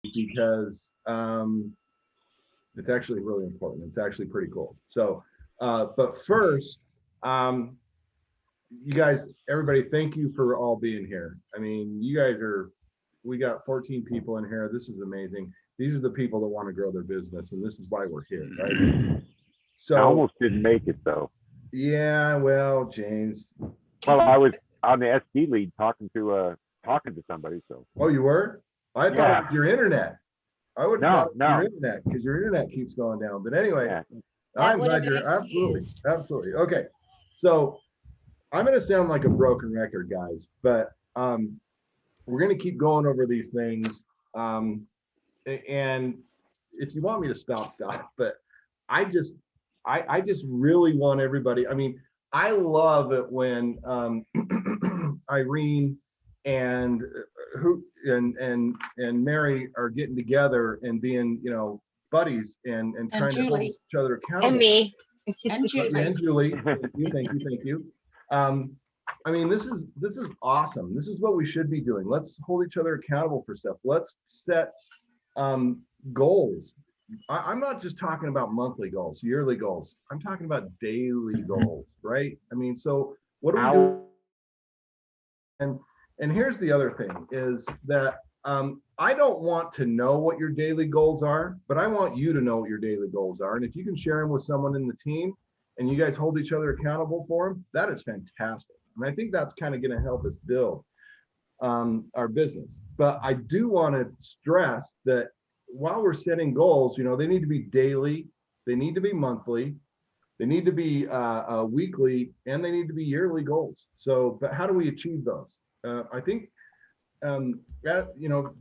because it's actually really important. It's actually pretty cool. So, but first, um, you guys, everybody, thank you for all being here. I mean, you guys are, we got 14 people in here. This is amazing. These are the people that want to grow their business, and this is why we're here, right? I So, almost didn't make it though. yeah, well, James. Well, I was on the SD lead talking to somebody. So Oh, you were? I thought it yeah, was your internet. I would have thought no, it was your no, internet because your internet keeps going down. But anyway, yeah, That I'm would have glad been you're absolutely, excused. absolutely. Okay. So I'm going to sound like a broken record, guys, but we're going to keep going over these things. Um, and if you want me to stop, stop. But I just, I just really want everybody. I mean, I love it when Irene and who and Mary are getting together and being, buddies and And trying to hold Julie. each other And accountable. me. And Yeah, and Julie. Julie, thank you, thank you, thank you. Um, I mean, this is awesome. This is what we should be doing. Let's hold each other accountable for stuff. Let's set um, goals. I'm not just talking about monthly goals, yearly goals. I'm talking about daily goals, right? I mean, so what do we do? how And and here's the other thing is that I don't want to know what your daily goals are, but I want you to know what your daily goals are. And if you can share them with someone in the team and you guys hold each other accountable for them, that is fantastic. And I think that's kind of going to help us build our business. But I do want to stress that while we're setting goals, they need to be daily, they need to be monthly, they need to be weekly, and they need to be yearly goals. So, but how do we achieve those? I think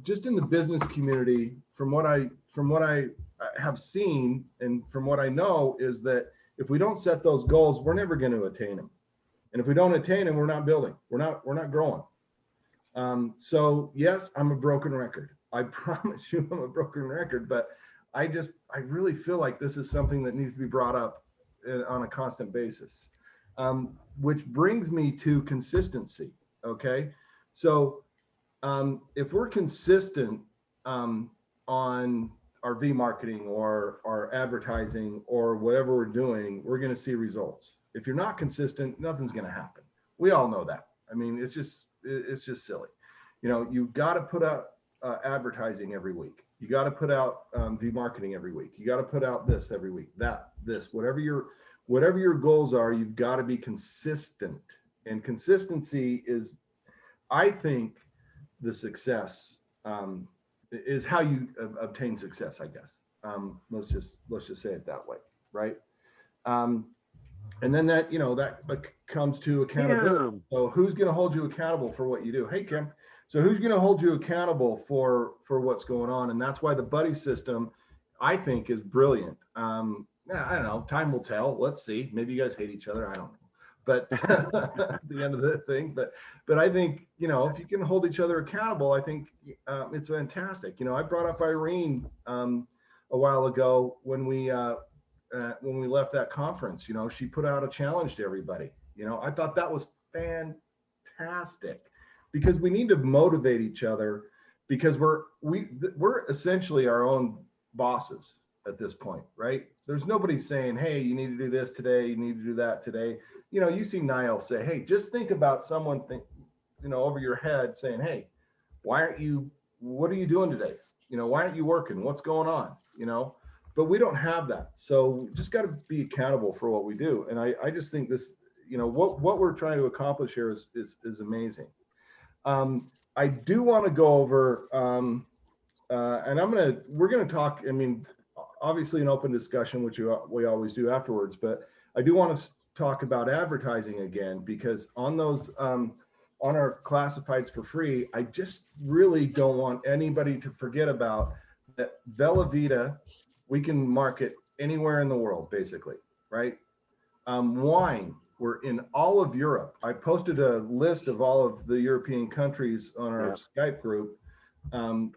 just in the business community, from what I have seen and from what I know is that if we don't set those goals, we're never going to attain them. And if we don't attain them, we're not building. We're not growing. So yes, I'm a broken record. I promise you I'm a broken record, but I really feel like this is something that needs to be brought up on a constant basis. Which brings me to consistency. Okay. So if we're consistent on our V marketing or our advertising or whatever we're doing, we're going to see results. If you're not consistent, nothing's going to happen. We all know that. I mean, it's just silly. You've got to put out advertising every week. You got to put out V marketing every week. You got to put out this every week. This, whatever your goals are, you've got to be consistent. And consistency is, I think, the success is how you obtain success. I guess. Let's just say it that way, right? Um, and then that comes to accountability. Kim, So who's going to hold you accountable for what you do? Hey, Kim. So who's going to hold you accountable for what's going on? And that's why the buddy system, I think, is brilliant. Yeah, I don't know. Time will tell. Let's see. Maybe you guys hate each other. I don't know. But at the end of the thing, but I think if you can hold each other accountable, I think it's fantastic. I brought up Irene a while ago when we left that conference. She put out a challenge to everybody. I thought that was fantastic because we need to motivate each other because we're essentially our own bosses at this point, right? There's nobody saying, hey, you need to do this today, you need to do that today. You see Niall say, hey, just think about someone over your head saying, hey, what are you doing today? Why aren't you working? What's going on? But we don't have that. So just got to be accountable for what we do. And I just think this, what we're trying to accomplish here is amazing. I do want to go over, and we're going to talk, I mean, obviously an open discussion, which we always do afterwards, but I do want to talk about advertising again, because on those, on our classifieds for free, I just really don't want anybody to forget about that Bella Vita, we can market anywhere in the world, basically, right? Wine, we're in all of Europe. I posted a list of all of the European countries on our yeah, Skype group, and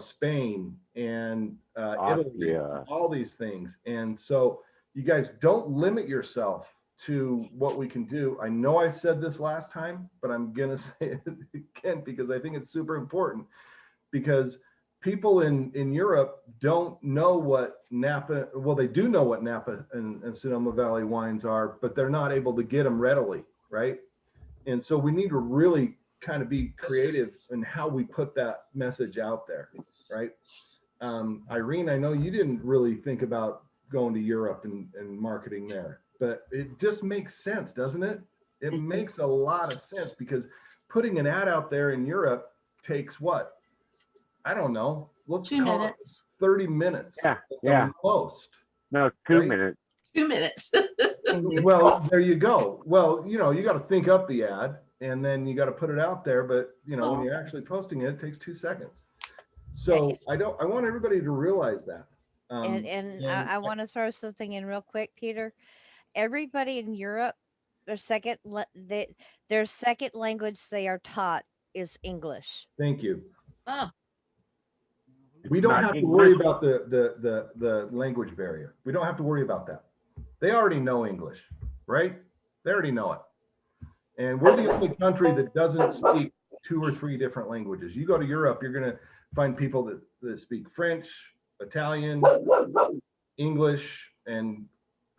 Spain and Italy, Austria. all these things. And so you guys don't limit yourself to what we can do. I know I said this last time, but I'm gonna say it again because I think it's super important. Because people in Europe don't know what Napa, well, they do know what Napa and Sonoma Valley wines are, but they're not able to get them readily, right? And so we need to really kind of be creative in how we put that message out there, right? Irene, I know you didn't really think about going to Europe and marketing there, but it just makes sense, doesn't it? It makes a lot of sense, because putting an ad out there in Europe takes what? I don't know. Let's 2 call minutes. it 30 minutes. Yeah, at the yeah. most. No, 2 Right? minutes. 2 minutes. Well, there you go. Well, you got to think up the ad and then you got to put it out there. But when you're actually posting it, it takes 2 seconds. So I want everybody to realize that. And I want to throw something in real quick, Peter. Everybody in Europe, their second language they are taught is English. Thank you. Oh, We don't Not have to English. worry about the language barrier. We don't have to worry about that. They already know English, right? They already know it. And we're the only country that doesn't speak 2 or 3 different languages. You go to Europe, you're going to find people that speak French, Italian, English, and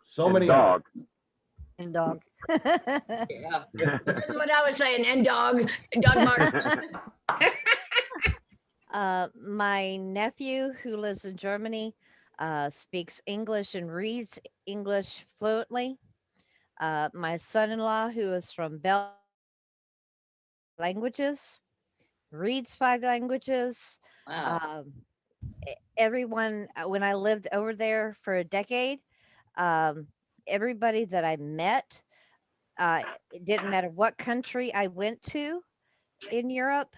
so And many dog. And dog. yeah. That's what I was saying. And dog Mark. My nephew, who lives in Germany, speaks English and reads English fluently. My son-in-law, who is from Belgium, languages, reads 5 languages. Wow. Everyone, when I lived over there for a decade, everybody that I met, it didn't matter what country I went to in Europe,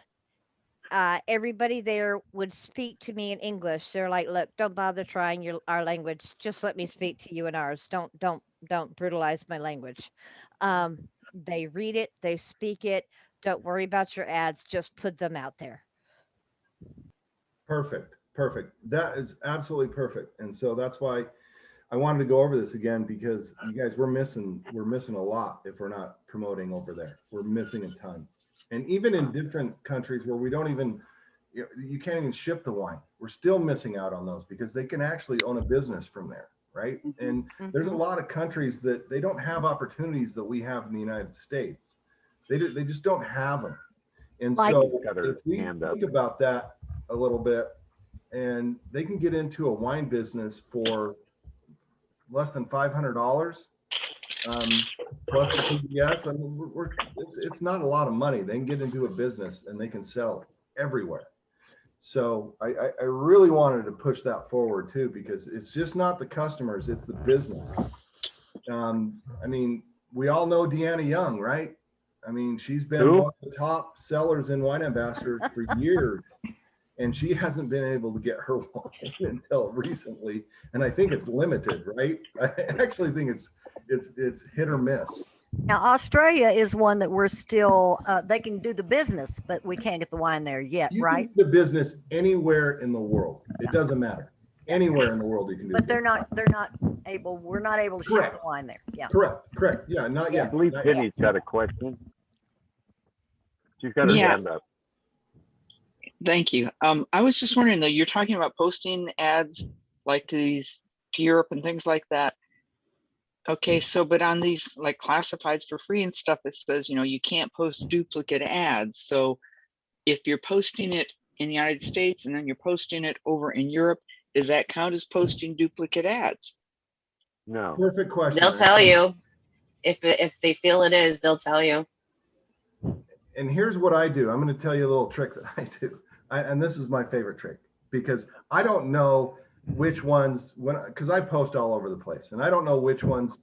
everybody there would speak to me in English. They're like, "Look, don't bother trying our language. Just let me speak to you in ours. Don't brutalize my language." They read it, they speak it. Don't worry about your ads. Just put them out there. Perfect. That is absolutely perfect. And so that's why I wanted to go over this again, because you guys, we're missing a lot if we're not promoting over there. We're missing a ton. And even in different countries where we don't even, you can't even ship the wine, we're still missing out on those, because they can actually own a business from there, right? And there's a lot of countries that they don't have opportunities that we have in the United States. They just don't have them. And so if we think about that a little bit, and they can get into a wine business for less than $500, plus the PBS. I mean, it's not a lot of money. They can get into a business and they can sell everywhere. So I really wanted to push that forward too, because it's just not the customers, it's the business. I mean, we all know Deanna Young, right? I mean, she's been one of the top sellers in Wine Ambassadors for years. And she hasn't been able to get her wine until recently, and I think it's limited, right? I actually think it's hit or miss. Now, Australia is one that we're still, they can do the business, but we can't get the wine there yet, You right? can do the business anywhere in the world. It doesn't matter. Anywhere in the world you can do. But they're not able, we're not able to ship Correct. the wine there. Yeah. Correct. Yeah, not yet. I believe Not yet. Penny's got a question. She's got her hand up. Thank you. I was just wondering though, you're talking about posting ads like to Europe and things like that. Okay, so but on these like classifieds for free and stuff, it says, you can't post duplicate ads. So if you're posting it in the United States and then you're posting it over in Europe, does that count as posting duplicate ads? No. Perfect question. They'll tell you if they feel it is, they'll tell you. And here's what I do. I'm going to tell you a little trick that I do. And this is my favorite trick, because I don't know which ones, because I post all over the place and I don't know which ones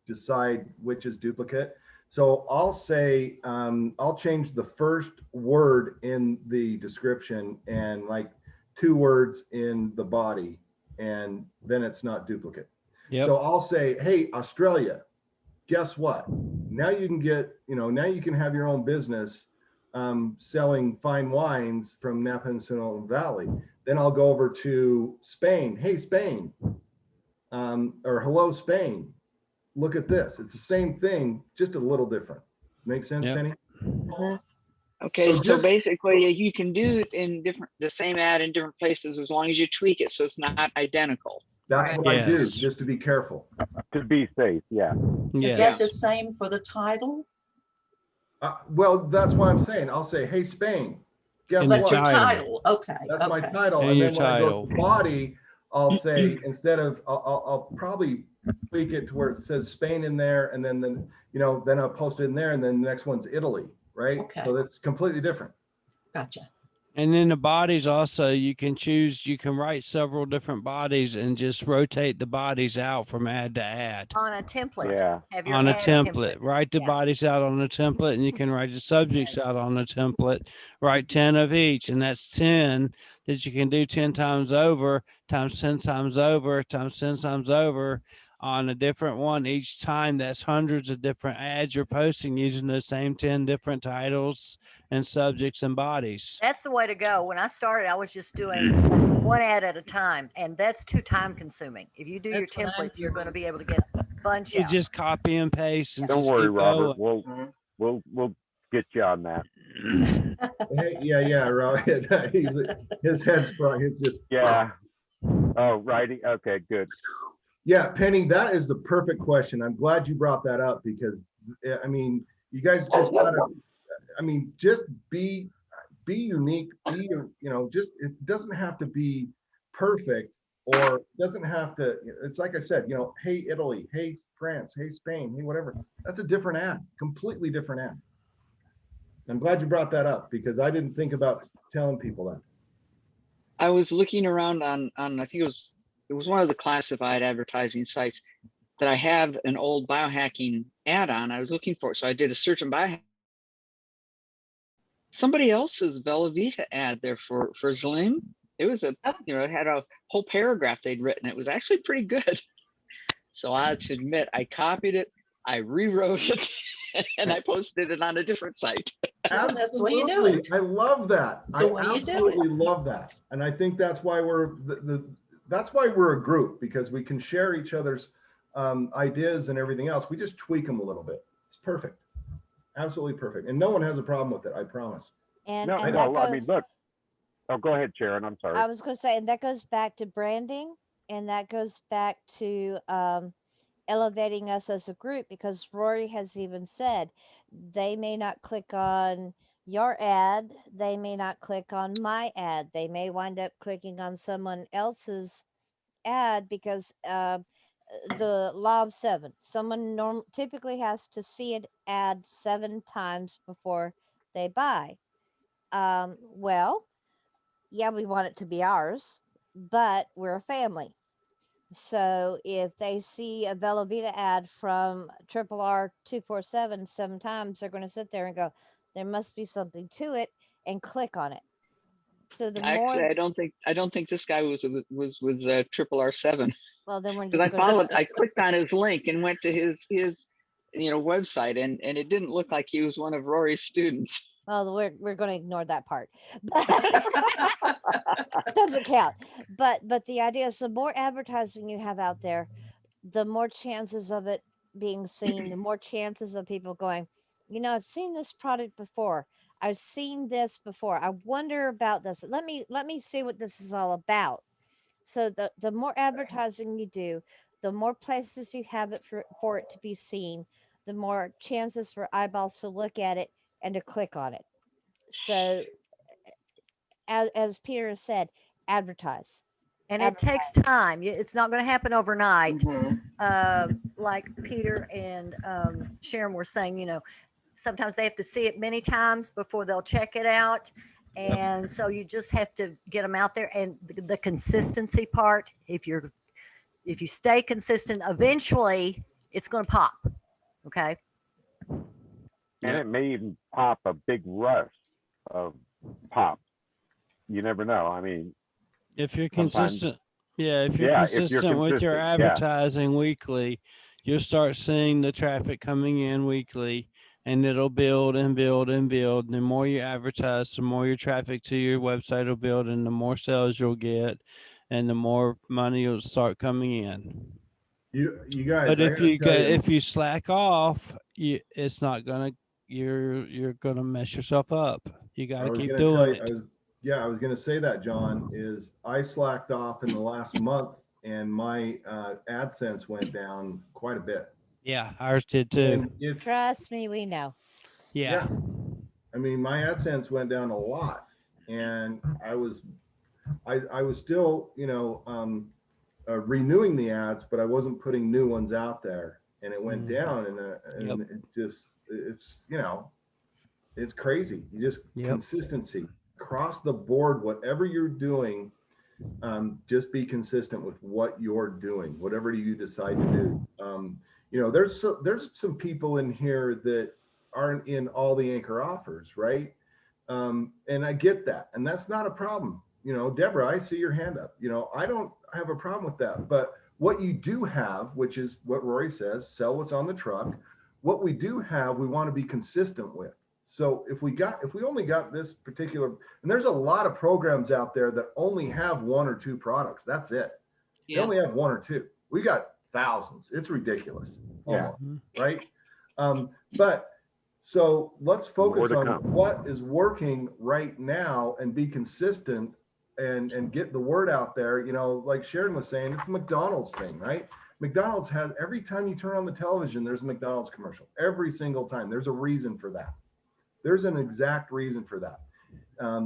decide which is duplicate. So I'll say, I'll change the first word in the description and like 2 words in the body, and then it's not duplicate. Yep. So I'll say, hey, Australia, guess what? Now you can get, now you can have your own business selling fine wines from Napa and Sonoma Valley. Then I'll go over to Spain. Hey, Spain, or hello, Spain. Look at this. It's the same thing, just a little different. Make sense, Penny? Okay, So so just- basically you can do it in the same ad in different places as long as you tweak it so it's not identical. That's Right. what I do, Yes. just to be careful. To be safe, yeah. Is Yes. that the same for the title? Well, that's why I'm saying, I'll say, hey, Spain, guess And the But your what? title, okay, That's my okay. title. And And your then when I go to title. body, I'll say, instead of, I'll probably tweak it to where it says Spain in there, and then, then I'll post it in there, and then the next one's Italy, right? Okay. So that's completely different. Gotcha. And then the bodies also, you can write several different bodies and just rotate the bodies out from ad to ad. On a template. Yeah. Have your On a ad template, write the Yeah. bodies out on a template, and you can write the subjects out on a template, write 10 of each, and that's 10 that you can do 10 times over, times 10 times over, times 10 times over on a different one each time. That's hundreds of different ads you're posting using the same 10 different titles and subjects and bodies. That's the way to go. When I started, I was just doing one ad at a time, and that's too time consuming. If you do your That's what I'm template, you're going to doing. be able to get a bunch You out. just copy and paste and Don't just worry, keep Robert. going. We'll get you on that. Hey, yeah, right. His head's front. He's just, Yeah. Oh, writing. Okay, good. yeah, Penny, that is the perfect question. I'm glad you brought that up because, I mean, you guys just gotta, just be unique, just, it doesn't have to be perfect, or doesn't have to, it's like I said, hey, Italy, hey, France, hey, Spain, hey, whatever. That's a different ad, completely different ad. I'm glad you brought that up because I didn't think about telling people that. I was looking around on I think it was one of the classified advertising sites that I have an old biohacking ad on. I was looking for it. So I did a search on biohacking. Somebody else's Bella Vita ad there for Zlim. It was it had a whole paragraph they'd written. It was actually pretty good. So I have to admit, I copied it, I rewrote it, and I posted it on a different site. Well, that's the way you do Absolutely. it. I love that. It's the I way you do it. absolutely love that. And I think that's why that's why we're a group, because we can share each other's ideas and everything else. We just tweak them a little bit. It's perfect. Absolutely perfect. And no one has a problem with it, I promise. And, No, and no, that I mean, goes, look. Oh, go ahead, Sharon. I'm sorry. I was going to say, and that goes back to branding, and that goes back to elevating us as a group, because Rory has even said they may not click on your ad, they may not click on my ad, they may wind up clicking on someone else's ad because the law of seven. Someone typically has to see an ad 7 times before they buy. Well, yeah, we want it to be ours, but we're a family. So if they see a Bella Vita ad from Triple R 247 7 times, they're going to sit there and go, there must be something to it, and click on it. So the Actually, more, I don't think this guy was with Triple R7 well, then we're because I just going followed. to. I clicked on his link and went to his website, and it didn't look like he was one of Rory's students. Well, we're going to ignore that part. Doesn't count. But the idea is the more advertising you have out there, the more chances of it being seen, the more chances of people going, I've seen this product before. I've seen this before. I wonder about this. Let me see what this is all about. So the more advertising you do, the more places you have it for it to be seen, the more chances for eyeballs to look at it and to click on it. So as Peter said, advertise. And it takes time. It's not going to happen overnight. Mhm. Like Peter and Sharon were saying, sometimes they have to see it many times before they'll check it out. And so you just have to get them out there. And the consistency part, if you stay consistent, eventually it's going to pop. Okay. And it may even pop a big rush of pop. You never know. I mean, If you're sometimes- consistent, if you're Yeah, if you're consistent with your consistent, yeah. advertising weekly, you'll start seeing the traffic coming in weekly, and it'll build and build and build. The more you advertise, the more your traffic to your website will build, and the more sales you'll get, and the more money will start coming in. You guys, But I if gotta tell you, if you slack off, it's not gonna you're gonna mess yourself up. You I got to was keep gonna tell doing you, it. I was gonna say that, John, is I slacked off in the last month and my AdSense went down quite a bit. Yeah, ours did too. And it's, Trust me, we know. Yeah. I mean, my AdSense went down a lot and I was still, renewing the ads, but I wasn't putting new ones out there and it went Mhm. down and it just, it's crazy. You just Yep. consistency across the board, whatever you're doing, just be consistent with what you're doing, whatever you decide to do. There's some people in here that aren't in all the anchor offers, right? And I get that, and that's not a problem. Deborah, I see your hand up. I don't have a problem with that. But what you do have, which is what Rory says, sell what's on the truck. What we do have, we want to be consistent with. So if we only got this particular, and there's a lot of programs out there that only have one or two products. That's it. They Yeah. only have one or two. We got thousands. It's ridiculous. Yeah. Almost, right? But so let's focus More on to come. what is working right now and be consistent and get the word out there. Like Sharon was saying, it's a McDonald's thing, right? McDonald's has, every time you turn on the television, there's a McDonald's commercial. Every single time. There's a reason for that. There's an exact reason for that.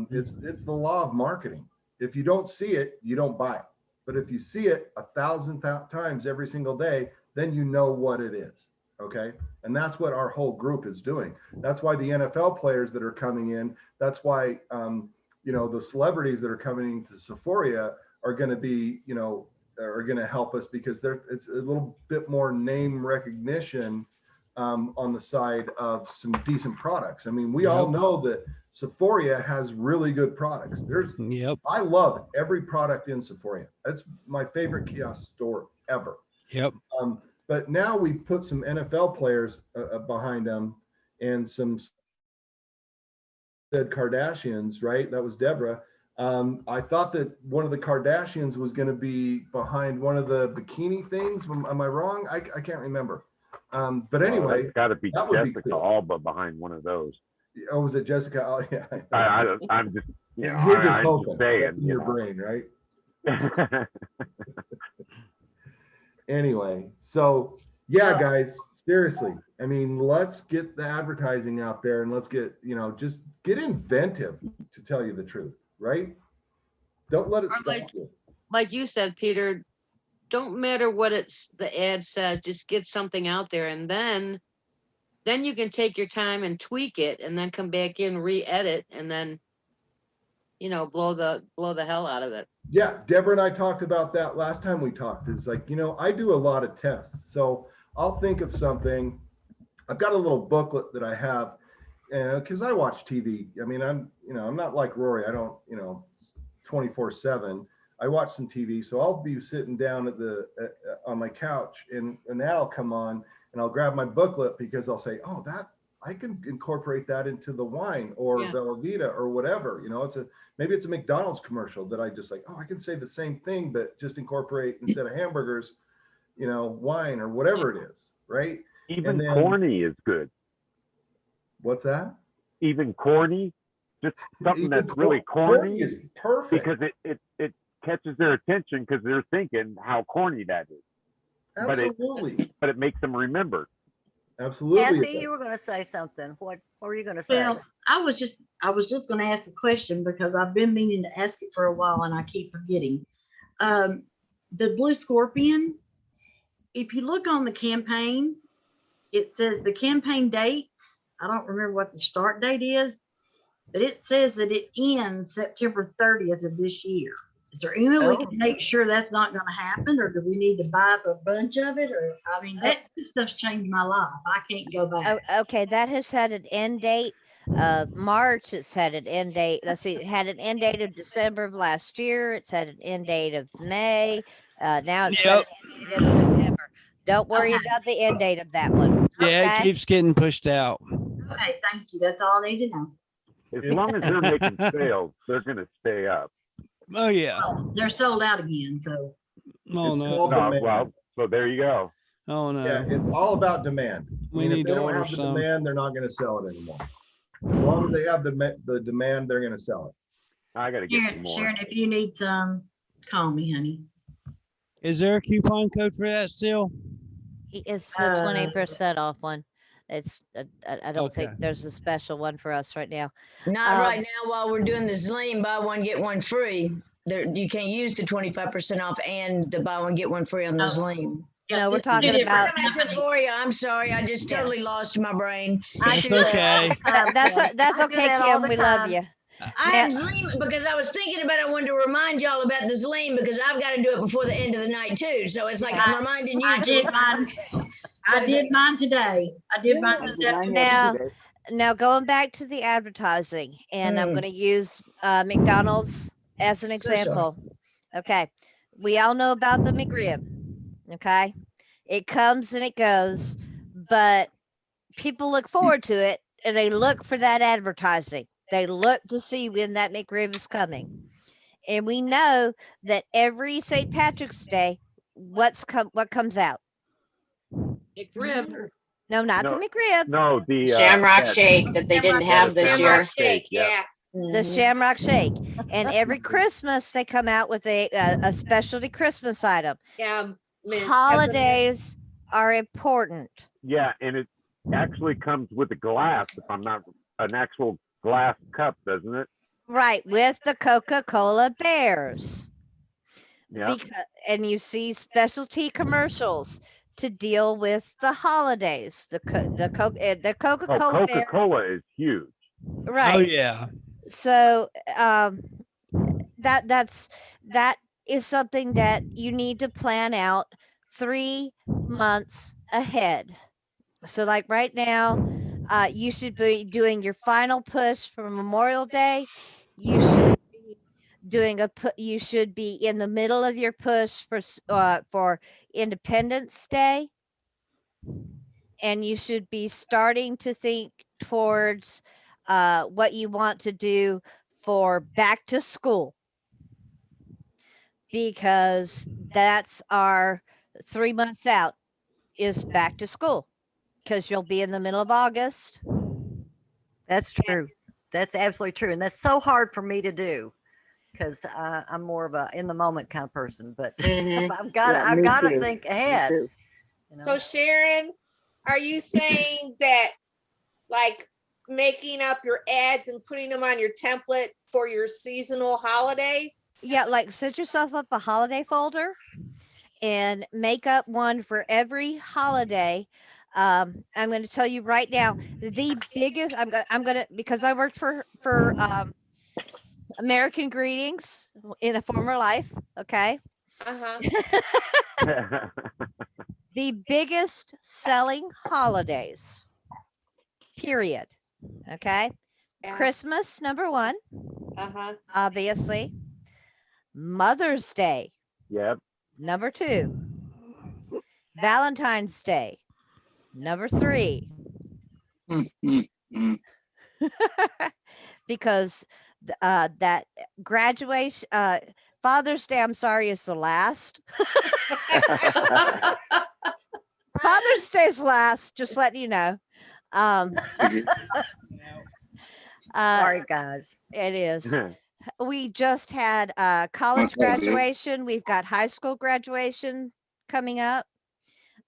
It's the law of marketing. If you don't see it, you don't buy it. But if you see it 1,000 times every single day, then you know what it is. Okay. And that's what our whole group is doing. That's why the NFL players that are coming in, that's why, the celebrities that are coming into Sephora are going to be, are going to help us because it's a little bit more name recognition on the side of some decent products. I mean, we all know that Sephora has really good products. Yep. I love every product in Sephora. That's my favorite kiosk store ever. Yep. But now we put some NFL players behind them and some said Kardashians, right? That was Deborah. I thought that one of the Kardashians was going to be behind one of the bikini things. Am I wrong? I can't remember. But anyway, it's got to be that would be Jessica cool. Alba behind one of those. Oh, was it Jessica? Oh, yeah. I'm just, You're I'm just just hoping. saying, That's in your brain, right? Anyway, so yeah, guys, seriously. I mean, let's get the advertising out there and let's get, just get inventive, to tell you the truth, right? Don't let it Or stop you. Like you said, Peter, don't matter what the ad says, just get something out there, and then you can take your time and tweak it and then come back in, re-edit, and then blow the hell out of it. Yeah, Deborah and I talked about that last time we talked. It's like, I do a lot of tests. So I'll think of something. I've got a little booklet that I have because I watch TV. I mean, I'm not like Rory. I don't, 24/7. I watch some TV. So I'll be sitting down on my couch and that'll come on and I'll grab my booklet because I'll say, oh, I can incorporate that into the wine or Yeah. Bella Vita or whatever. Maybe it's a McDonald's commercial that I just like, oh, I can say the same thing, but just incorporate instead of hamburgers, wine or whatever it is, right? Even then- corny is good. What's that? Even corny, just something Even that's really corny corny is perfect. because it catches their attention because they're thinking how corny that is. Absolutely. But it makes them remember. Absolutely. Kathy, you were going to say something. What were you going to say? Well, I was just going to ask a question because I've been meaning to ask it for a while and I keep forgetting. The Blue Scorpion, if you look on the campaign, it says the campaign dates. I don't remember what the start date is, but it says that it ends September 30th of this year. Is there any way we can make sure that's not going to happen, or do we need to buy up a bunch of it? Or this stuff's changed my life. I can't go back. Oh, okay, that has had an end date. March, it's had an end date. Let's see, it had an end date of December of last year. It's had an end date of May. Now it's got an end date of September. Don't worry about the end date of that one. Yeah, Okay? it keeps getting pushed out. Okay, thank you. That's all I need to know. As long as they're making sales, they're going to stay up. Oh yeah. Well, they're sold out again, so Oh It's no. called- No, man. well, so there you go. Oh no. Yeah, it's all about demand. I We mean, if need they to don't order have the some. demand, they're not going to sell it anymore. As long as they have the demand, they're going to sell it. I gotta get some Sharon, more. Sharon, if you need some, call me, honey. Is there a coupon code for that still? It's the 20% off one. It's I don't Okay. think there's a special one for us right now. Not Um, right now while we're doing this lean, buy one, get one free. There, you can't use the 25% off and the buy one, get one free on those Oh. lean. No, we're it's talking different about- I said companies. for you, I'm sorry, I just Yeah. totally lost my brain. I That's do that all okay. the time, That's Kim. that's I do okay, that all Kim. the We love time. you. I Now- had lean because I was thinking about it. I wanted to remind y'all about this lean because I've got to do it before the end of the night too. So it's like I'm reminding you I to did remind mine. myself. I did mine today. I did mine this afternoon. Now going back to the advertising, and I'm Mm. going to use McDonald's as an Sure, sure. example. Okay, we all know about the McRib. Okay, it comes and it goes, but people look forward to it, and they look for that advertising. They look to see when that McRib is coming, and we know that every St. Patrick's Day, what comes out? McRib. No, not No, the McRib. No, the Shamrock that- shake that they didn't yeah, have the this Shamrock year. Shake, yeah. The Shamrock Shake, and every Christmas they come out with a specialty Christmas item. Yeah. Holidays are important, Yeah, and it actually comes with a glass, if I'm not, an actual glass cup, doesn't it? right? With the Coca-Cola Bears, Yeah. and you see specialty commercials to deal with the holidays. The Oh, Coca-Cola Bear, Coca-Cola is huge. right? Oh yeah. So that is something that you need to plan out 3 months ahead. So like right now, you should be doing your final push for Memorial Day. You should be doing you should be in the middle of your push for Independence Day, and you should be starting to think towards what you want to do for back to school, because that's our 3 months out is back to school, because you'll be in the middle of August. That's true. That's absolutely true. And that's so hard for me to do because I'm more of a in the moment kind of person. But Mhm. I've got to think ahead. You know? So Sharon, are you saying that like making up your ads and putting them on your template for your seasonal holidays? Yeah, like set yourself up a holiday folder and make up one for every holiday. I'm going to tell you right now, the biggest. I'm going to, because I worked for American Greetings in a former life. Okay, Uh-huh. the biggest selling holidays. Period. Okay, Yeah. Christmas #1, Uh-huh. obviously. Mother's Day Yep. #2. Valentine's Day #3. Because that graduation, Father's Day, I'm sorry, is the last. Father's Day's last, just letting you know. Sorry, guys. It is. We just had college graduation. We've got high school graduation coming up.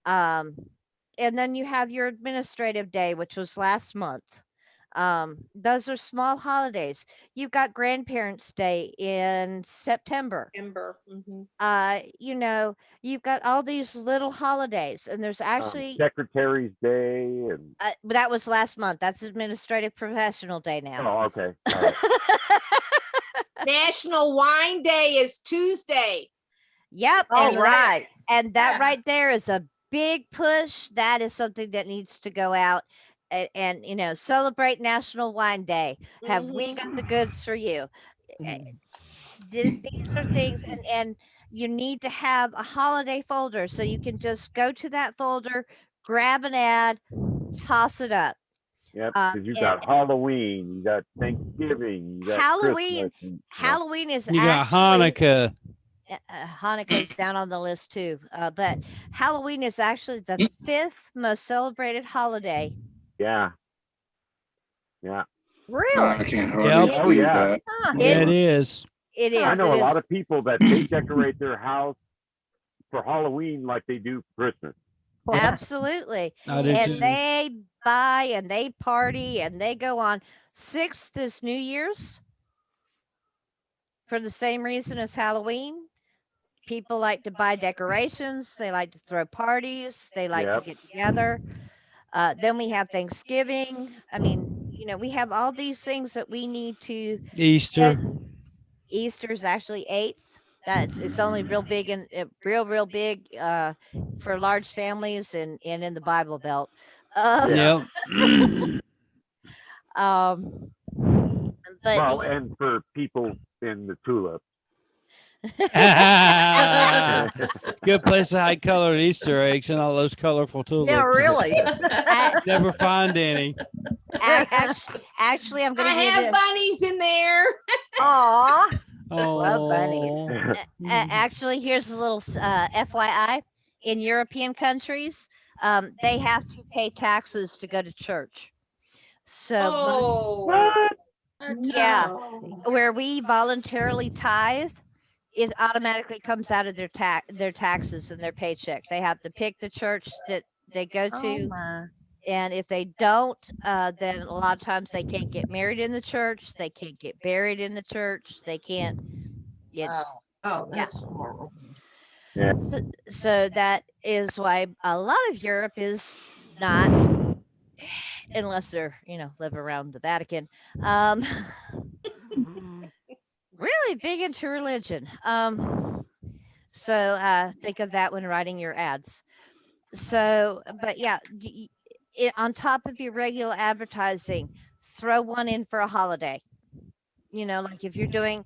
And then you have your administrative day, which was last month. Those are small holidays. You've got Grandparents' Day in September. You know, you've got all these little holidays, and there's actually Secretary's Day and that was last month. That's Administrative Professional Day now. oh, okay. All right. National Wine Day is Tuesday. Yep. Oh, and right. that right there is a big push. That is something that needs to go out and you know, celebrate National Wine Day. Have we got the goods for you? These are things, and you need to have a holiday folder so you can just go to that folder, grab an ad, toss it up. Yep. Because you got Halloween, you got Thanksgiving, you got Halloween. Christmas, Halloween is You got actually, Hanukkah. Hanukkah's down on the list too. But Halloween is actually the 5th most celebrated holiday. Yeah. Yeah. Really? I can't Yep. hardly Oh, believe yeah. that. Huh. Yeah, it is. It is. I know it a lot is. of people that they decorate their house for Halloween like they do Christmas. Absolutely. I do And too. they buy and they party and they go on. 6th is New Year's for the same reason as Halloween. People like to buy decorations. They like to throw parties. They like Yep. to get together. Then we have Thanksgiving. I mean, we have all these things that we need to. Easter. Easter's actually 8th. It's only real big and real big for large families and in the Bible Belt. Yep. But Well, and for people in the tulip. Good place to hide colored Easter eggs and all those colorful tulips. Yeah, really. Never find any. Actually, I'm I going to give have you. bunnies in there. Aw. Oh, Love bunnies. Actually, here's a little FYI. In European countries, they have to pay taxes to go to church. So Oh. yeah, No. where we voluntarily tithe, it automatically comes out of their taxes and their paycheck. They have to pick the church that they go Oh to, my. and if they don't, then a lot of times they can't get married in the church. They can't get buried in the church. They can't. It's Oh, that's horrible. Yeah. so that is why a lot of Europe is not, unless they're live around the Vatican. Really big into religion. So think of that when writing your ads. So, but yeah, on top of your regular advertising, throw one in for a holiday. Like if you're doing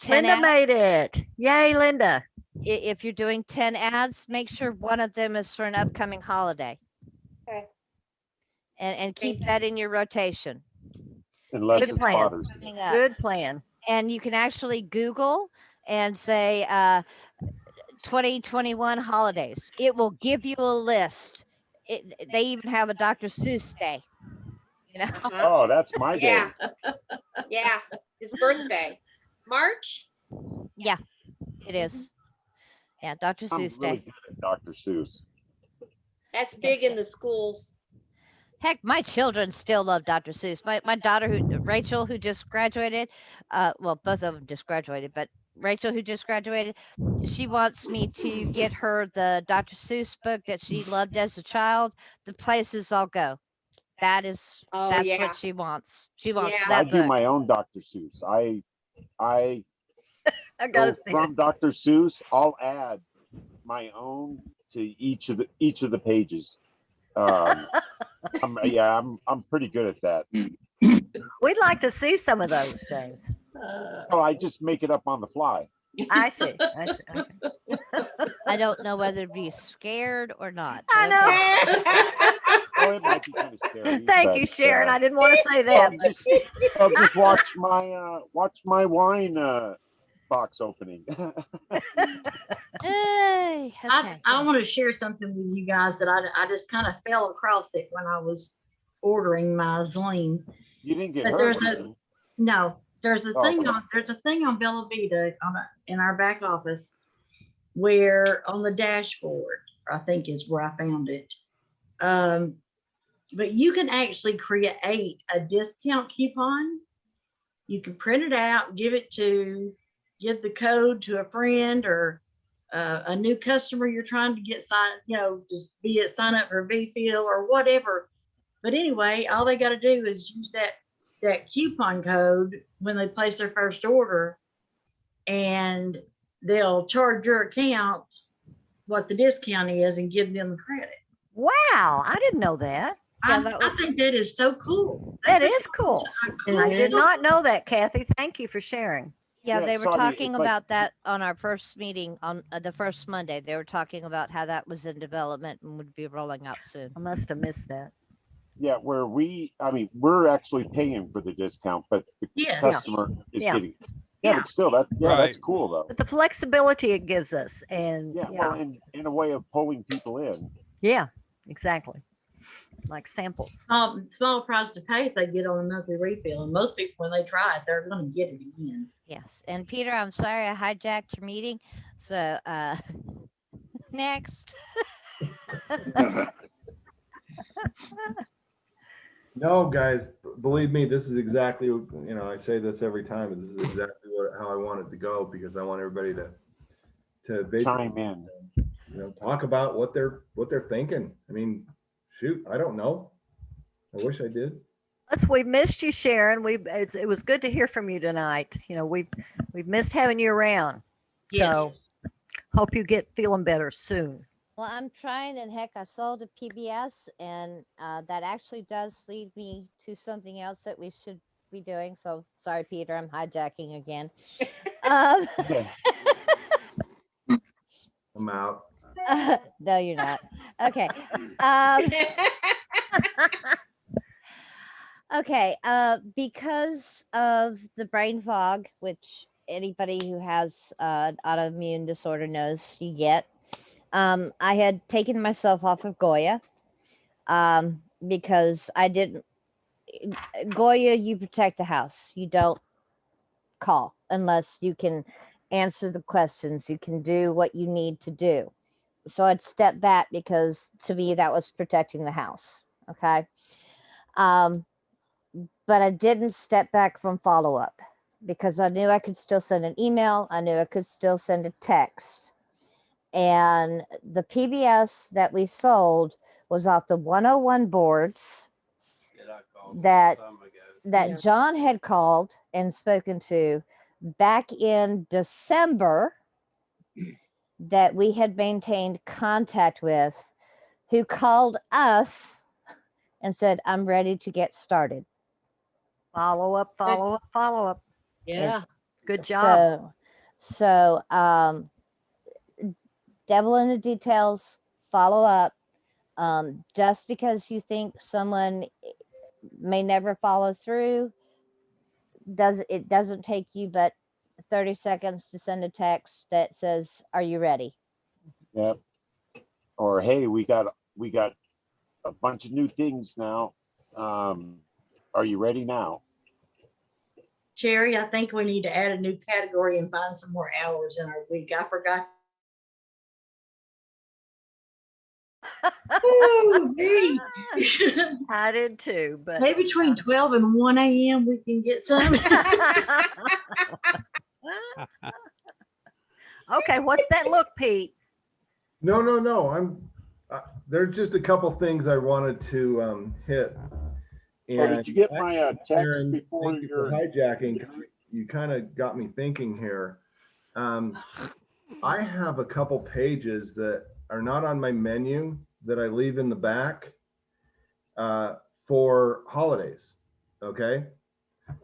10 Linda made it. Yay, Linda. if you're doing 10 ads, make sure one of them is for an upcoming holiday. Okay. And keep that in your rotation. Unless Good it's plan. Father's Day. Coming up. Good plan. And you can actually Google and say 2021 holidays. It will give you a list. They even have a Dr. Seuss day. Oh, that's my day. Yeah. Yeah. His birthday. March? Yeah, it is. Yeah, Dr. I'm Seuss really day. good at Dr. Seuss. That's big in the schools. Heck, my children still love Dr. Seuss. My daughter, Rachel, who just graduated, well, both of them just graduated, but Rachel, who just graduated, she wants me to get her the Dr. Seuss book that she loved as a child, The Places I'll Go. That's yeah. what she wants. She wants Yeah. I that do book. my own Dr. Seuss. I I go gotta see from it. Dr. Seuss. I'll add my own to each of the pages. I'm pretty good at that. We'd like to see some of those, James. Oh, I just make it up on the fly. I see. Okay. I don't know whether to be scared or not. I know. Oh, it might be kind of scary. Thank you, but, Sharon. I didn't want to say that. I'll just watch my wine box opening. Hey, okay. I want to share something with you guys that I just kind of fell across it when I was ordering my Zling. You didn't get But hurt. there's a Oh, thing okay. on Bella Vita in our back office where on the dashboard, I think is where I found it. But you can actually create a discount coupon. You can print it out, give the code to a friend or a new customer you're trying to get signed, just be it sign up for B-Feel or whatever. But anyway, all they got to do is use that coupon code when they place their first order, and they'll charge your account what the discount is and give them the credit. Wow, I didn't know that. I think that is so cool. That is cool. Cool. I did not know that, Kathy. Thank you for sharing. Yeah, Yeah, they were so I mean, talking it's like- about that on our first meeting on the first Monday. They were talking about how that was in development and would be rolling out soon. I must have missed that. Yeah, we're actually paying for the discount, but the Yeah. customer is Yeah. getting. Yeah, Yeah. but still, that's Right. cool though. But the flexibility it gives us, and Yeah, well, in a way of pulling people in. yeah, exactly. Like samples. Small price to pay if they get on a monthly refill. And most people, when they try it, they're going to get it again. Yes. And Peter, I'm sorry I hijacked your meeting. So next. No, guys, believe me, this is exactly, I say this every time, but this is exactly how I want it to go, because I want everybody to basically Chime in. talk about what they're thinking. I mean, shoot, I don't know. I wish I did. Plus, we missed you, Sharon. It was good to hear from you tonight. We've missed having you around. Yes. So hope you get feeling better soon. Well, I'm trying, and heck, I sold a PBS, and that actually does lead me to something else that we should be doing. So sorry, Peter, I'm hijacking again. Okay. I'm out. No, you're not. Okay. Okay. Because of the brain fog, which anybody who has an autoimmune disorder knows you get, I had taken myself off of Goya because I didn't. Goya, you protect the house. You don't call unless you can answer the questions. You can do what you need to do. So I'd step back because to me that was protecting the house. Okay. But I didn't step back from follow up because I knew I could still send an email. I knew I could still send a text. And the PBS that we sold was off the 101 boards that John had called and spoken to back in December, that we had maintained contact with, who called us and said, I'm ready to get started. Follow up, follow up, follow up. Yeah. Good job. So devil in the details, follow up. Just because you think someone may never follow through, it doesn't take you but 30 seconds to send a text that says, are you ready? Yep. Or hey, we got a bunch of new things now. Are you ready now? Sherry, I think we need to add a new category and find some more hours in our week. I forgot. Ooh, me. I did too, but Maybe between 12 and 1 a.m. we can get some. okay, what's that look, Pete? No. There's just a couple things I wanted to hit. And did you get my text Aaron, before thank you your for hijacking? You kind of got me thinking here. I have a couple pages that are not on my menu that I leave in the back for holidays. Okay.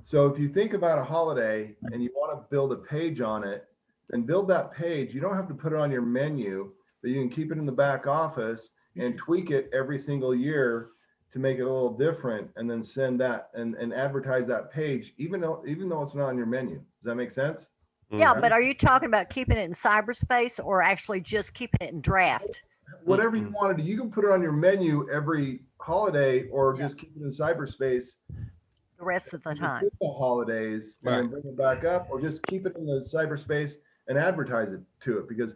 So if you think about a holiday and you want to build a page on it, then build that page. You don't have to put it on your menu, but you can keep it in the back office and tweak it every single year to make it a little different, and then send that and advertise that page, even though it's not on your menu. Does that make sense? Yeah, but are you talking about keeping it in cyberspace or actually just keeping it in draft? Whatever you want to do, you can put it on your menu every holiday, or just keep it in cyberspace The rest of the time. the holidays, and then bring it back up, or just keep it in the cyberspace and advertise it to it. Because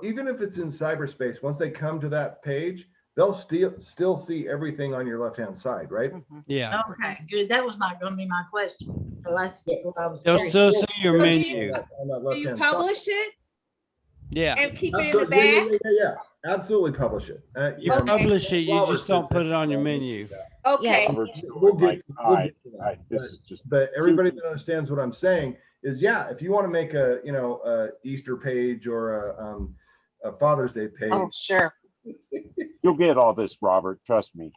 even if it's in cyberspace, once they come to that page, they'll still see everything on your left-hand side, right? Yeah. Okay, good. That was going to be my question. So that's what I was. They'll curious. still see your So do menu. you- On that Do you left-hand side. publish it Yeah. and keep it in the Absolutely, back? yeah. Absolutely publish it. You Okay. publish it, you Robert just don't put it on your specifically menu. Okay. Robert's We'll doing get, like, we'll all get to that. right, this is just But everybody that understands what I'm saying is, yeah, if you want to make a Easter page or a Father's Day page, Oh, sure. you'll get all this, Robert. Trust me.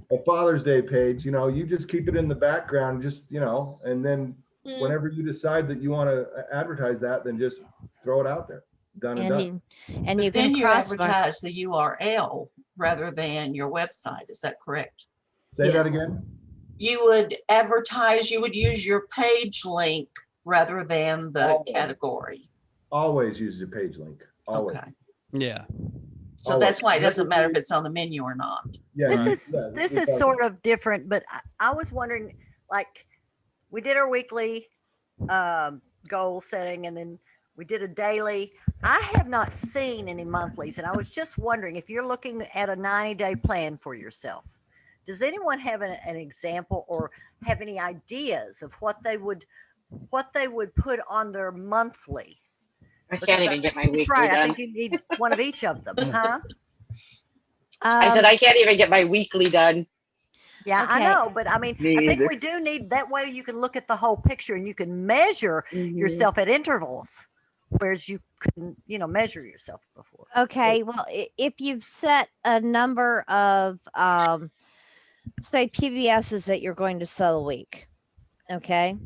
a Father's Day page, you just keep it in the background, and then Hmm. whenever you decide that you want to advertise that, then just throw it out there. Done and done. And But you then can you cross advertise the URL rather than your website. Is that correct? Say that again. You would advertise, you would use your page link rather than the Always. category. Always use the page link. Always. Okay. Yeah. So that's why it doesn't Always. matter if it's on the menu or not. Yeah. This Right. is yeah, this it is doesn't. sort of different, but I was wondering, like, we did our weekly goal setting, and then we did a daily. I have not seen any monthlies, and I was just wondering if you're looking at a 90-day plan for yourself. Does anyone have an example or have any ideas of what they would put on their monthly? I Because can't even get my that's weekly right. I done. think you need one of each of them, huh? I said I can't even get my weekly done. Yeah, I Okay. know, but I mean, Me I think either. we do need that way you can look at the whole picture and you can measure yourself at intervals, whereas you couldn't, measure yourself before. Okay, well, if you've set a number of, say, PBSs that you're going to sell a week, okay,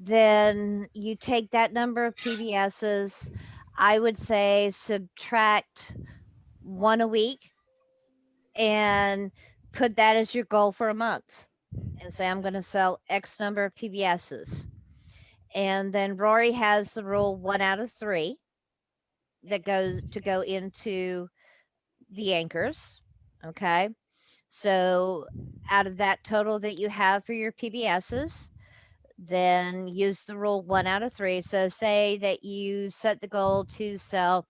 then you take that number of PBSs. I would say subtract one a week and put that as your goal for a month, and say I'm going to sell X number of PBSs. And then Rory has the rule 1 out of 3 that goes to go into the anchors. Okay. So out of that total that you have for your PBSs, then use the rule 1 out of 3. So say that you set the goal to sell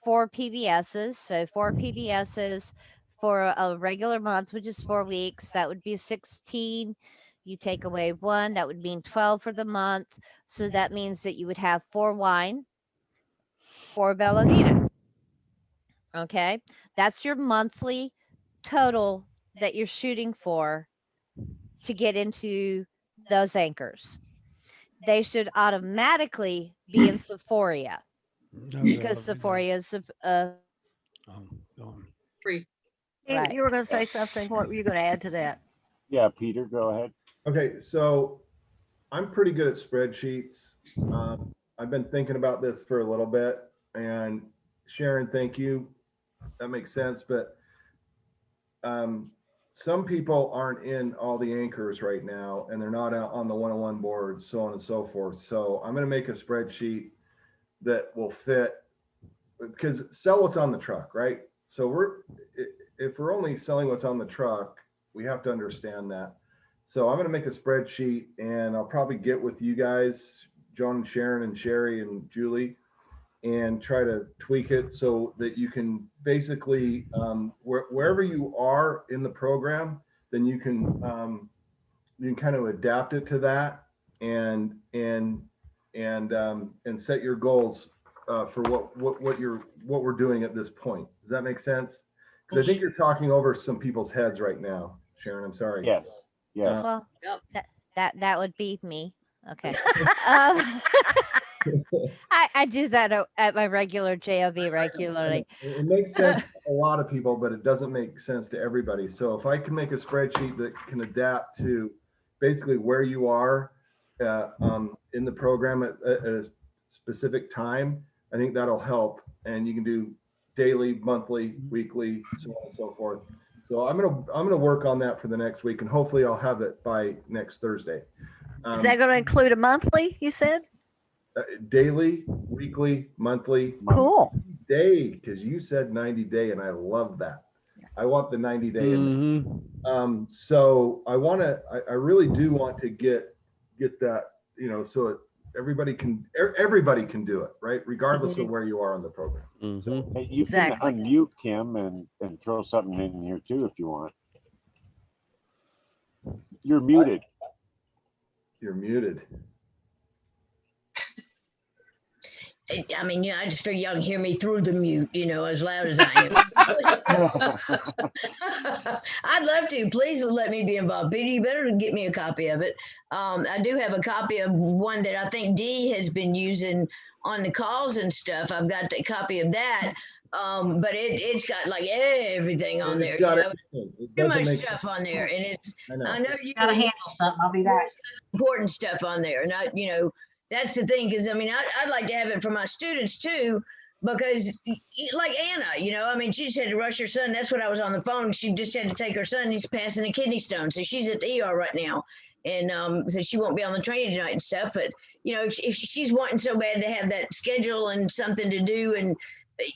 4 PBSs. So 4 PBSs for a regular month, which is 4 weeks. That would be 16. You take away 1, that would mean 12 for the month. So that means that you would have 4 wine, 4 Bella Vita. Okay. That's your monthly total that you're shooting for to get into those anchors. They should automatically be in Sephora because Sephora is Free. Right. You were going to say something. What were you going to add to that? Yeah, Peter, go ahead. Okay, so I'm pretty good at spreadsheets. I've been thinking about this for a little bit, and Sharon, thank you. That makes sense, but some people aren't in all the anchors right now, and they're not out on the one-on-one boards, so on and so forth. So I'm going to make a spreadsheet that will fit, because sell what's on the truck, right? So if we're only selling what's on the truck, we have to understand that. So I'm going to make a spreadsheet, and I'll probably get with you guys, John, Sharon, and Sherry, and Julie, and try to tweak it so that you can basically, wherever you are in the program, then you can kind of adapt it to that and set your goals for what we're doing at this point. Does that make sense? Because I think you're talking over some people's heads right now, Sharon. I'm sorry. Yes, yes. Well, that would be me. Okay. I do that at my regular JOB regularly. It makes sense to a lot of people, but it doesn't make sense to everybody. So if I can make a spreadsheet that can adapt to basically where you are in the program at a specific time, I think that'll help. And you can do daily, monthly, weekly, so on and so forth. So I'm gonna work on that for the next week, and hopefully I'll have it by next Thursday. Is that going to include a monthly, you said? Daily, weekly, monthly, Cool. day, because you said 90 day, and I love that. I want the 90 day. So I really do want to get that, so everybody can do it, right? Regardless of where you are on the program. So, Hey, you Exactly. can unmute Kim and throw something in here too if you want. You're muted. you're muted. I mean, I just figure y'all can hear me through the mute, as loud as I am. I'd love to. Please let me be involved. Peter, you better get me a copy of it. I do have a copy of one that I think Dee has been using on the calls and stuff. I've got the copy of that. But it's got like everything on there. It's got everything. It Too doesn't much make stuff sense. on there. And I know you Gotta handle something. I'll be back. important stuff on there. Not, that's the thing. Cause I mean, I'd like to have it for my students too, because like Anna, she just had to rush her son. That's what I was on the phone. She just had to take her son. He's passing a kidney stone. So she's at the ER right now. And so she won't be on the training tonight and stuff. But you know, if she's wanting so bad to have that schedule and something to do, and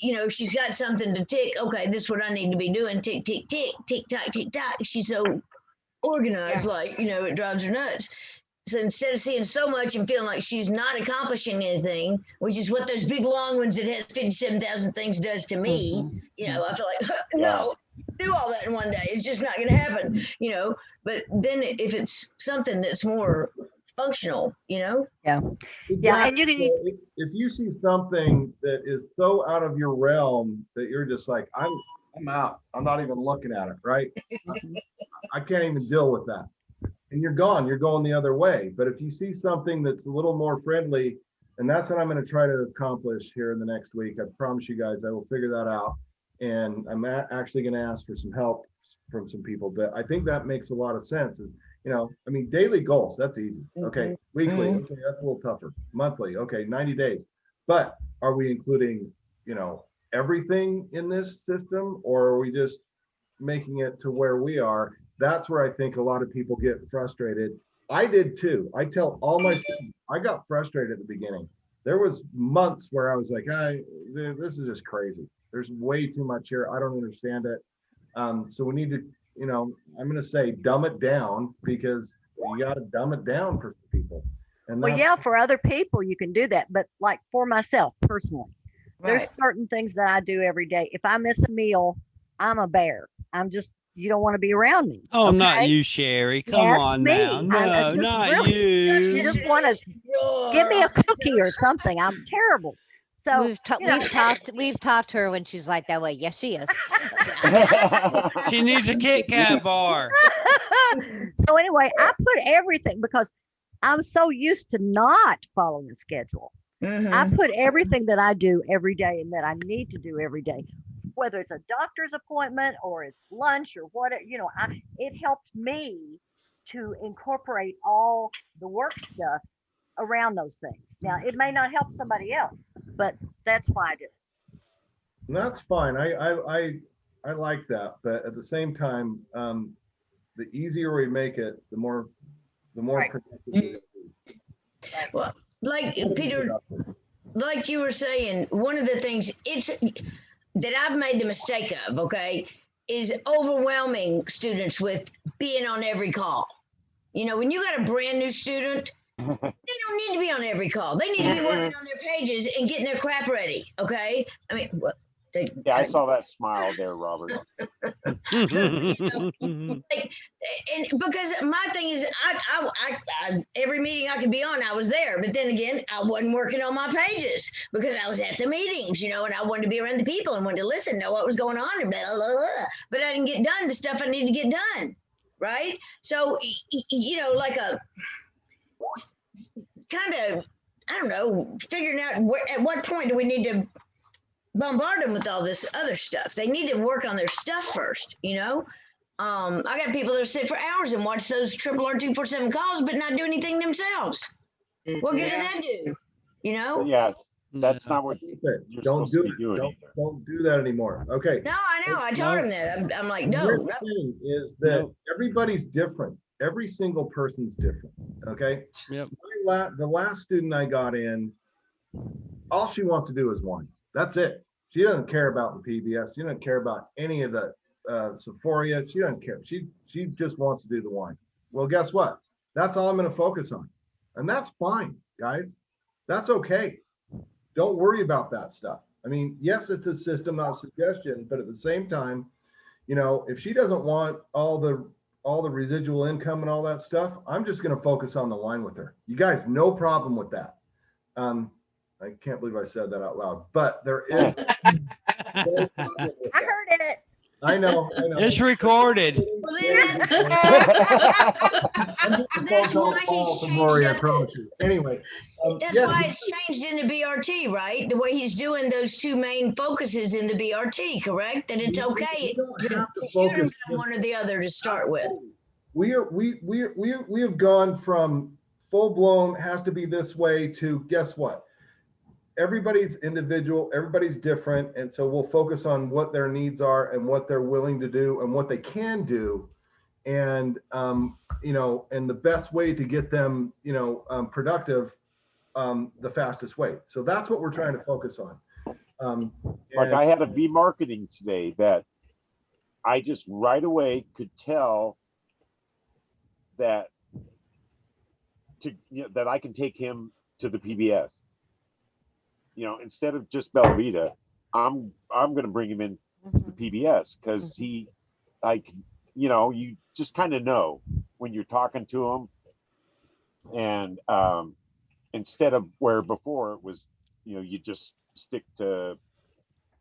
you know, she's got something to tick. Okay, this is what I need to be doing. Tick, tick, tick, tick, tock, tick, tock. She's so organized, like, you know, it drives her nuts. So instead of seeing so much and feeling like she's not accomplishing anything, which is what those big long ones that has 57,000 things does to me, you know, I feel like, no, do all that in one day. It's just not going to happen, you know. But then if it's something that's more functional, you know. Yeah. Yeah. And you can, if you see something that is so out of your realm that you're just like, I'm out. I'm not even looking at it, right? I can't even deal with that. And you're gone. You're going the other way. But if you see something that's a little more friendly, and that's what I'm going to try to accomplish here in the next week. I promise you guys I will figure that out. And I'm actually going to ask for some help from some people. But I think that makes a lot of sense. You know, I mean, daily goals, that's easy. Okay. Weekly, okay, that's a little tougher. Monthly, okay, 90 days. But are we including, you know, everything in this system, or are we just making it to where we are? That's where I think a lot of people get frustrated. I did too. I tell all my students, I got frustrated at the beginning. There was months where I was like, this is just crazy. There's way too much here. I don't understand it. So we need to, you know, I'm going to say dumb it down, because you got to dumb it down for people. And well, yeah, for other people, you can do that. But like for myself personally, there's certain things that I do every day. If I miss a meal, I'm a bear. I'm just, you don't want to be around me. Oh, okay? not you, Sherry. Come on now. No, not really, you. You just want to give me a cookie or something. I'm terrible. So we've talked to her when she's like that way. Yes, she is. She needs a Kit Kat bar. So anyway, I put everything, because I'm so used to not following a schedule. I put everything that I do every day and that I need to do every day, whether it's a doctor's appointment or it's lunch or whatever, you know, it helped me to incorporate all the work stuff around those things. Now, it may not help somebody else, but that's why I did it. And that's fine. I like that. But at the same time, the easier we make it, the more productive. Well, like Peter, like you were saying, one of the things that I've made the mistake of, okay, is overwhelming students with being on every call. You know, when you got a brand new student, they don't need to be on every call. They need to be working on their pages and getting their crap ready. Okay. I mean, yeah, I saw that smile there, Robert. You know, and because my thing is, I every meeting I could be on, I was there. But then again, I wasn't working on my pages because I was at the meetings, you know, and I wanted to be around the people and wanted to listen, know what was going on, and blah, blah, blah. But I didn't get done the stuff I need to get done. Right. So, you know, like a kind of, I don't know, figuring out at what point do we need to bombard them with all this other stuff. They need to work on their stuff first, you know. I got people that sit for hours and watch those triple R 247 calls, but not do anything themselves. What good does that do? You know? Yes, that's not what you're Don't do it. Don't do that anymore. Okay. No, I know. I told him that. I'm like, no. The thing is that everybody's different. Every single person's different. Okay. Yep. The last student I got in, all she wants to do is whine. That's it. She doesn't care about the PBS. She doesn't care about any of the Sephora. She doesn't care. She just wants to do the whine. Well, guess what? That's all I'm going to focus on. And that's fine, guys. That's okay. Don't worry about that stuff. I mean, yes, it's a system, not a suggestion, but at the same time, you know, if she doesn't want all the residual income and all that stuff, I'm just going to focus on the whine with her. You guys, no problem with that. I can't believe I said that out loud, but there is. I heard it. I know. It's recorded. That's why he's changed I promise you. Anyway. That's why it's changed in the BRT, right? The way he's doing those two main focuses in the BRT, correct? That it's okay to focus on one or the other to start with. We have gone from full blown has to be this way to guess what? Everybody's individual, everybody's different. And so we'll focus on what their needs are and what they're willing to do and what they can do. and and the best way to get them productive, the fastest way. So that's what we're trying to focus on. Like I had a V marketing today that I just right away could tell that that I can take him to the PBS. Instead of just Bella Vita, I'm going to bring him in to the PBS because you just kind of know when you're talking to him, and instead of where before it was, you just stick to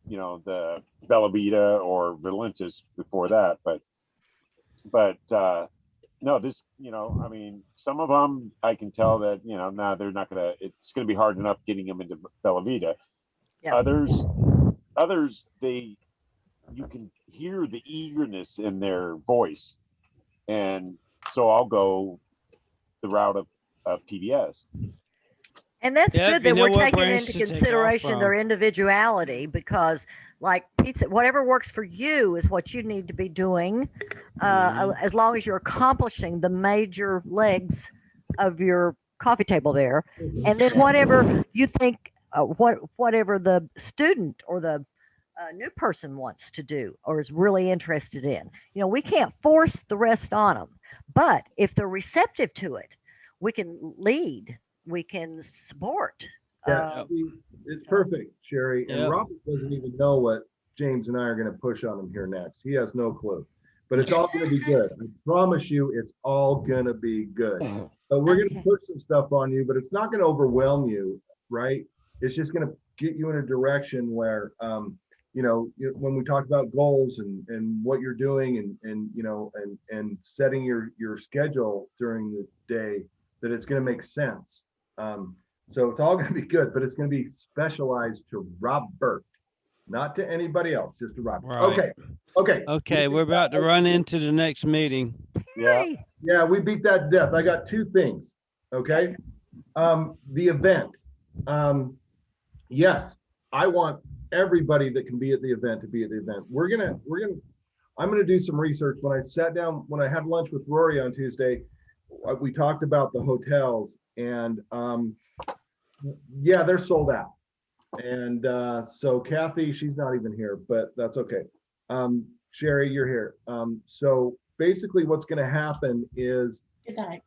the Bella Vita or Relentis before that, but no, this, I mean, some of them I can tell that, nah, they're not gonna, it's gonna be hard enough getting them into Bella Vita. Yeah. Others, you can hear the eagerness in their voice, and so I'll go the route of PBS. And that's Yep, good you that know we're what taking branch into to take off consideration their from. individuality, because like Pete said, whatever works for you is what you need to be doing, as long as you're accomplishing the major legs of your coffee table there. And then whatever you think, whatever the student or the new person wants to do or is really interested in, we can't force the rest on them. But if they're receptive to it, we can lead, we can support. Yeah, it's perfect, Sherry. And Yep. Robert doesn't even know what James and I are going to push on him here next. He has no clue, but it's all going to be good. I promise you, it's all going to be good. But we're going to push some stuff on you, but it's not going to overwhelm you, right? It's just going to get you in a direction where, when we talk about goals and what you're doing and setting your schedule during the day, that it's going to make sense. So it's all going to be good, but it's going to be specialized to Robert, not to anybody else, just to Robert. Right. Okay. We're about to run into the next meeting. Yeah, we beat that to death. I got two things. Okay. The event. Yes, I want everybody that can be at the event to be at the event. I'm gonna do some research. When I had lunch with Rory on Tuesday, we talked about the hotels, and yeah, they're sold out. And so Kathy, she's not even here, but that's okay. Sherry, you're here. So basically what's going to happen is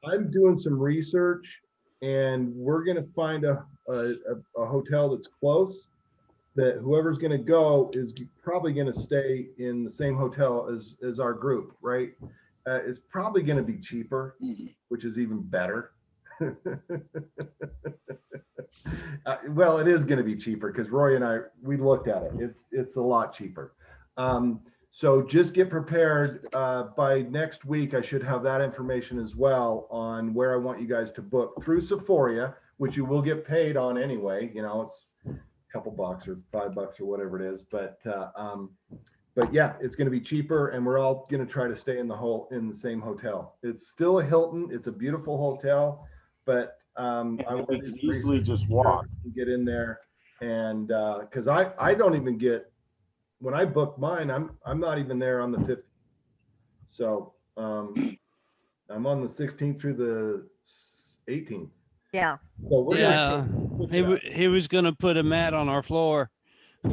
I'm doing some research, and we're going to find a hotel that's close, that whoever's going to go is probably going to stay in the same hotel as our group, right? It's probably going to be cheaper, which is even better. Well, it is going to be cheaper because Roy and we looked at it. It's a lot cheaper. So just get prepared. By next week, I should have that information as well on where I want you guys to book through Sephora, which you will get paid on anyway. It's a couple bucks or $5 or whatever it is. But yeah, it's going to be cheaper, and we're all going to try to stay in the same hotel. It's still a Hilton. It's a beautiful hotel, but I we can easily just walk, get in there, and because I don't even get, when I book mine, I'm not even there on the 15th. So I'm on the 16th through the 18th. Yeah. So He was going to put a mat on our floor.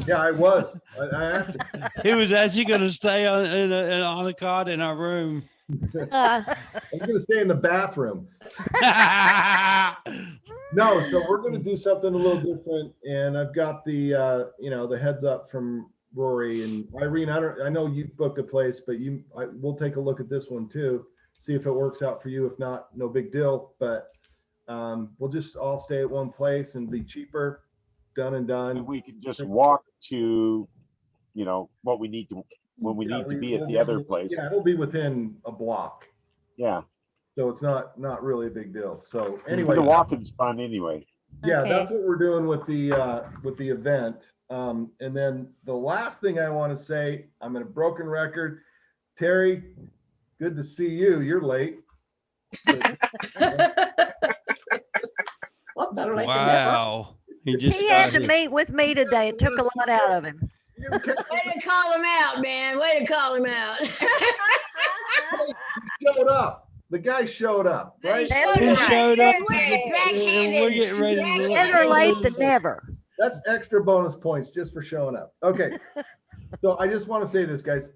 Yeah, I was. I asked him. He was actually going to stay on a cot in our room. I'm going to stay in the bathroom. No, so we're going to do something a little different, and I've got the the heads up from Rory and Irene. I know you booked a place, but we'll take a look at this one too, see if it works out for you. If not, no big deal. But we'll just all stay at one place and be cheaper. Done and done. And we can just walk to, what we need to when we need to be at the other place. Yeah, it'll be within a block. Yeah. So it's not really a big deal. So anyway, the walking's fun anyway. Yeah, that's what we're doing with the event. And then the last thing I want to say, I'm in a broken record. Terry, good to see you. You're late. Wow. He had to meet with me today. It took a lot out of him. Way to call him out, man. Way to call him out. showed up. The guy showed up, right? That's He right. showed up. Backhanded. We're getting ready to Better late than lose. never. That's extra bonus points just for showing up. Okay. So I just want to say this, guys.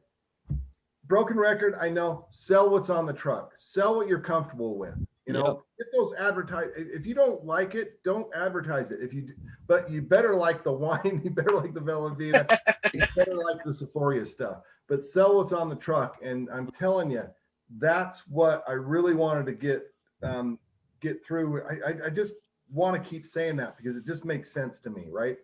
Broken record, I know. Sell what's on the truck. Sell what you're comfortable with. You know, get those advertise. If you don't like it, don't advertise it. But you better like the wine. You better like the Velveeta. You better like the Sephora stuff. But sell what's on the truck. And I'm telling you, that's what I really wanted to get through. I just want to keep saying that because it just makes sense to me, right?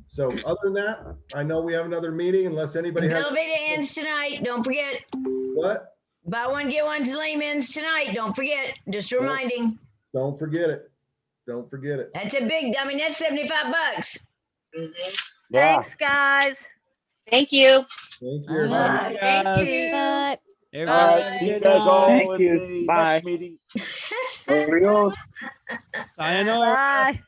So other than that, I know we have another meeting unless anybody has. Velveeta ends tonight. Don't forget. What? Buy one, get one Slim ends tonight. Don't forget. Just reminding. Don't forget it. Don't forget it. That's a big, I mean, that's $75. Yeah. Thanks, guys. Thank you. Thank you. Bye. Thank Guys, you. All everybody, right. See you good guys night. all Thank in you. the Bye. next meeting. Sayonara. Bye.